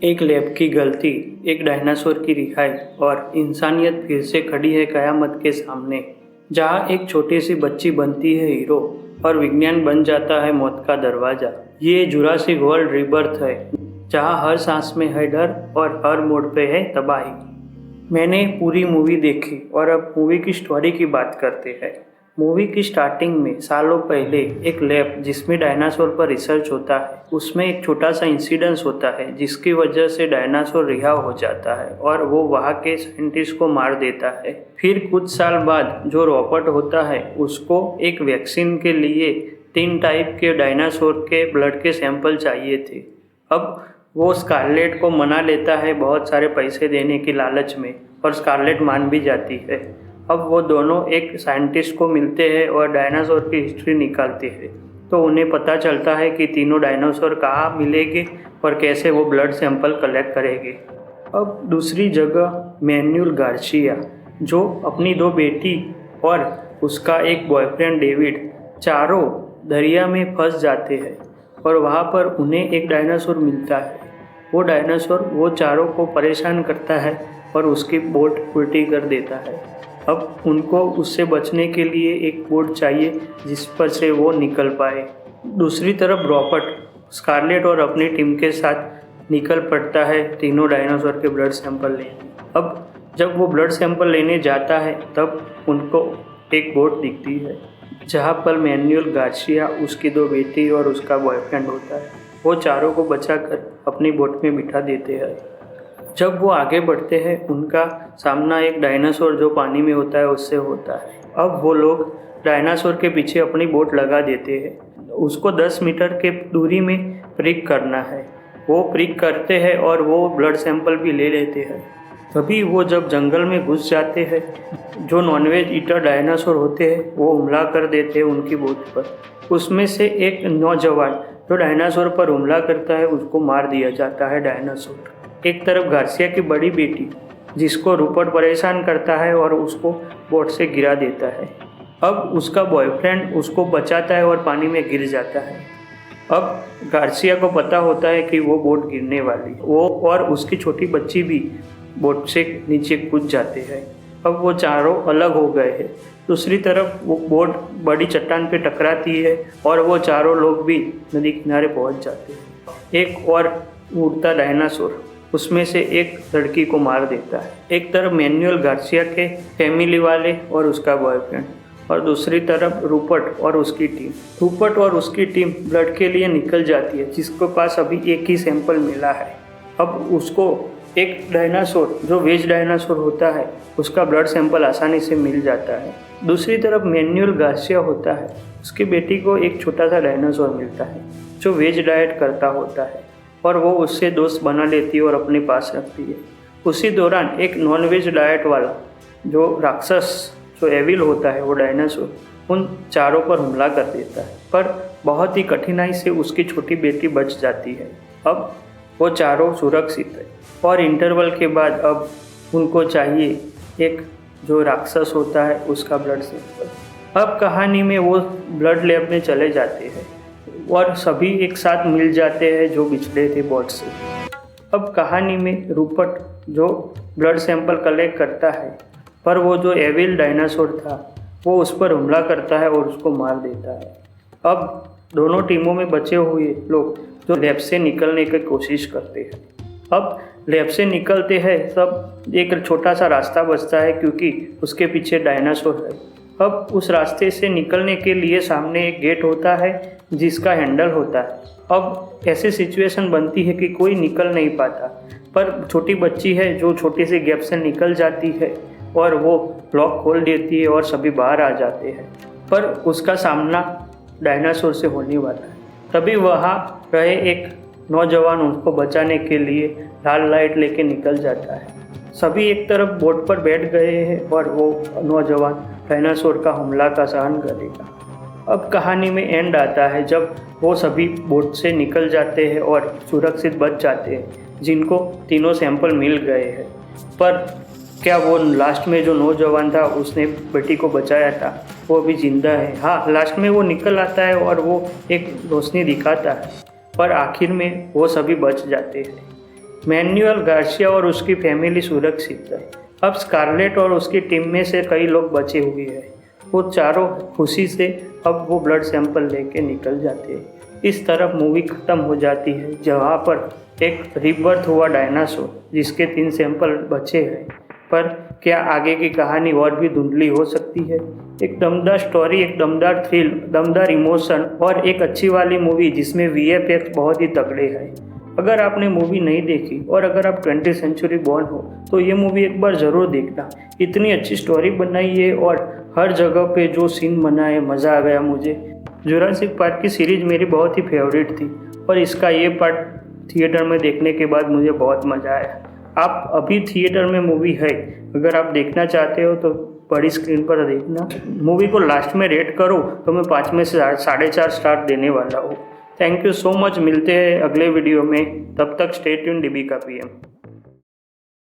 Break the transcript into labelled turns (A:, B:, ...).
A: एक लैब की गलती, एक डायनासोर की रिहाई और इंसानियत फिर से खड़ी है कयामत के सामने। जहाँ एक छोटी सी बच्ची बनती है हीरो और विज्ञान बन जाता है मौत का दरवाजा। ये जुरासिक वर्ल्ड रिबर्थ है, जहाँ हर सांस में है डर और हर मोड़ पे है तबाही। मैंने पूरी मूवी देखी और अब मूवी की स्टोरी की बात करते हैं। मूवी की स्टार्टिंग में सालों पहले एक लैब जिसमें डायनासोर पर रिसर्च होता है, उसमें एक छोटा सा इंसिडेंस होता है जिसकी वजह से डायनासोर रिहा हो जाता है और वो वहाँ के साइंटिस्ट को मार देता है। फिर कुछ साल बाद जो रॉबर्ट होता है उसको एक वैक्सीन के लिए 3 टाइप के डायनासोर के ब्लड के सैंपल चाहिए थे। अब वो स्कारलेट को मना लेता है बहुत सारे पैसे देने की लालच में, और स्कारलेट मान भी जाती है। अब वो दोनों एक साइंटिस्ट को मिलते हैं और डायनासोर की हिस्ट्री निकालते हैं। तो उन्हें पता चलता है कि तीनों डायनासोर कहाँ मिलेंगे और कैसे वो ब्लड सैंपल कलेक्ट करेंगे। अब दूसरी जगह मैनुअल गार्सिया, जो अपनी 2 बेटी और उसका एक बॉयफ्रेंड डेविड, चारों दरिया में फंस जाते हैं और वहाँ पर उन्हें एक डायनासोर मिलता है। वो डायनासोर वो चारों को परेशान करता है और उसकी बोट उल्टी कर देता है। अब उनको उससे बचने के लिए एक बोट चाहिए जिस पर से वो निकल पाए। दूसरी तरफ रॉबर्ट स्कारलेट और अपनी टीम के साथ निकल पड़ता है तीनों डायनासोर के ब्लड सैंपल लेने। अब जब वो ब्लड सैंपल लेने जाता है तब उनको एक बोट दिखती है जहाँ पर मैनुअल गार्सिया, उसकी 2 बेटी और उसका बॉयफ्रेंड होता है। वो चारों को बचाकर अपनी बोट में बिठा देते हैं। जब वो आगे बढ़ते हैं उनका सामना एक डायनासोर जो पानी में होता है उससे होता है। अब वो लोग डायनासोर के पीछे अपनी बोट लगा देते हैं। उसको 10 मीटर के दूरी में प्रिक करना है। वो प्रिक करते हैं और वो ब्लड सैंपल भी ले लेते हैं। तभी वो जब जंगल में घुस जाते हैं, जो नॉनवेज ईटर डायनासोर होते हैं वो हमला कर देते हैं उनकी बोट पर। उसमें से एक नौजवान जो डायनासोर पर हमला करता है उसको मार दिया जाता है डायनासोर। एक तरफ गार्सिया की बड़ी बेटी, जिसको रूपर्ट परेशान करता है और उसको बोट से गिरा देता है। अब उसका बॉयफ्रेंड उसको बचाता है और पानी में गिर जाता है। अब गार्सिया को पता होता है कि वो बोट गिरने वाली, वो और उसकी छोटी बच्ची भी बोट से नीचे कूद जाते हैं। अब वो चारों अलग हो गए हैं। दूसरी तरफ वो बोट बड़ी चट्टान पे टकराती है और वो चारों लोग भी नदी किनारे पहुंच जाते हैं। एक और उड़ता डायनासोर उसमें से एक लड़की को मार देता है। एक तरफ मैनुअल गार्सिया के फैमिली वाले और उसका बॉयफ्रेंड, और दूसरी तरफ रूपर्ट और उसकी टीम। रूपर्ट और उसकी टीम ब्लड के लिए निकल जाती है, जिसके पास अभी एक ही सैंपल मिला है। अब उसको एक डायनासोर जो वेज डायनासोर होता है उसका ब्लड सैंपल आसानी से मिल जाता है। दूसरी तरफ मैनुअल गार्सिया होता है, उसकी बेटी को एक छोटा सा डायनासोर मिलता है जो वेज डाइट करता होता है और वो उससे दोस्त बना लेती है और अपने पास रखती है। उसी दौरान एक नॉनवेज डाइट वाला जो राक्षस, जो एविल होता है, वो डायनासोर उन चारों पर हमला कर देता है, पर बहुत ही कठिनाई से उसकी छोटी बेटी बच जाती है। अब वो चारों सुरक्षित है और इंटरवल के बाद अब उनको चाहिए एक जो राक्षस होता है उसका ब्लड सैंपल। अब कहानी में वो ब्लड लैब में चले जाते हैं और सभी एक साथ मिल जाते हैं जो बिछड़े थे बोट से। अब कहानी में रूपर्ट जो ब्लड सैंपल कलेक्ट करता है, पर वो जो एविल डायनासोर था वो उस पर हमला करता है और उसको मार देता है। अब दोनों टीमों में बचे हुए लोग जो लैब से निकलने की कोशिश करते हैं। अब लैब से निकलते हैं सब, एक छोटा सा रास्ता बचता है क्योंकि उसके पीछे डायनासोर है। अब उस रास्ते से निकलने के लिए सामने एक गेट होता है जिसका हैंडल होता है। अब ऐसी सिचुएशन बनती है कि कोई निकल नहीं पाता, पर छोटी बच्ची है जो छोटे से गैप से निकल जाती है और वो लॉक खोल देती है और सभी बाहर आ जाते हैं, पर उसका सामना डायनासोर से होने वाला है। तभी वहाँ रहे एक नौजवान उनको बचाने के लिए लाल लाइट लेके निकल जाता है। सभी एक तरफ बोट पर बैठ गए हैं और वो नौजवान डायनासोर का हमला का सहन करेगा। अब कहानी में एंड आता है जब वो सभी बोट से निकल जाते हैं और सुरक्षित बच जाते हैं, जिनको तीनों सैंपल मिल गए हैं। पर क्या वो लास्ट में जो नौजवान था उसने बेटी को बचाया था वो भी जिंदा है? हाँ, लास्ट में वो निकल आता है और वो एक रोशनी दिखाता है, पर आखिर में वो सभी बच जाते हैं। मैनुअल गार्सिया और उसकी फैमिली सुरक्षित है। अब स्कारलेट और उसकी टीम में से कई लोग बचे हुए हैं। वो चारों खुशी से अब वो ब्लड सैंपल लेके निकल जाते हैं। इस तरफ मूवी ख़त्म हो जाती है जहाँ पर एक रीबर्थ हुआ डायनासोर जिसके 3 सैंपल बचे हैं। पर क्या आगे की कहानी और भी धुंधली हो सकती है? एक दमदार स्टोरी, एक दमदार थ्रिल, दमदार इमोशन और एक अच्छी वाली मूवी जिसमें VFX बहुत ही तगड़े हैं। अगर आपने मूवी नहीं देखी और अगर आप 20th सेंचुरी बॉर्न हो तो ये मूवी एक बार ज़रूर देखना। इतनी अच्छी स्टोरी बनाई है और हर जगह पे जो सीन बना है, मज़ा आ गया मुझे। जुरासिक पार्क की सीरीज़ मेरी बहुत ही फेवरेट थी और इसका ये पार्ट थिएटर में देखने के बाद मुझे बहुत मज़ा आया। आप अभी थिएटर में मूवी है, अगर आप देखना चाहते हो तो बड़ी स्क्रीन पर देखना। मूवी को लास्ट में रेट करो तो मैं 5 में से 4.5 स्टार देने वाला हूँ। Thank you so much. मिलते हैं अगले वीडियो में, तब तक स्टे ट्यून DB का PM।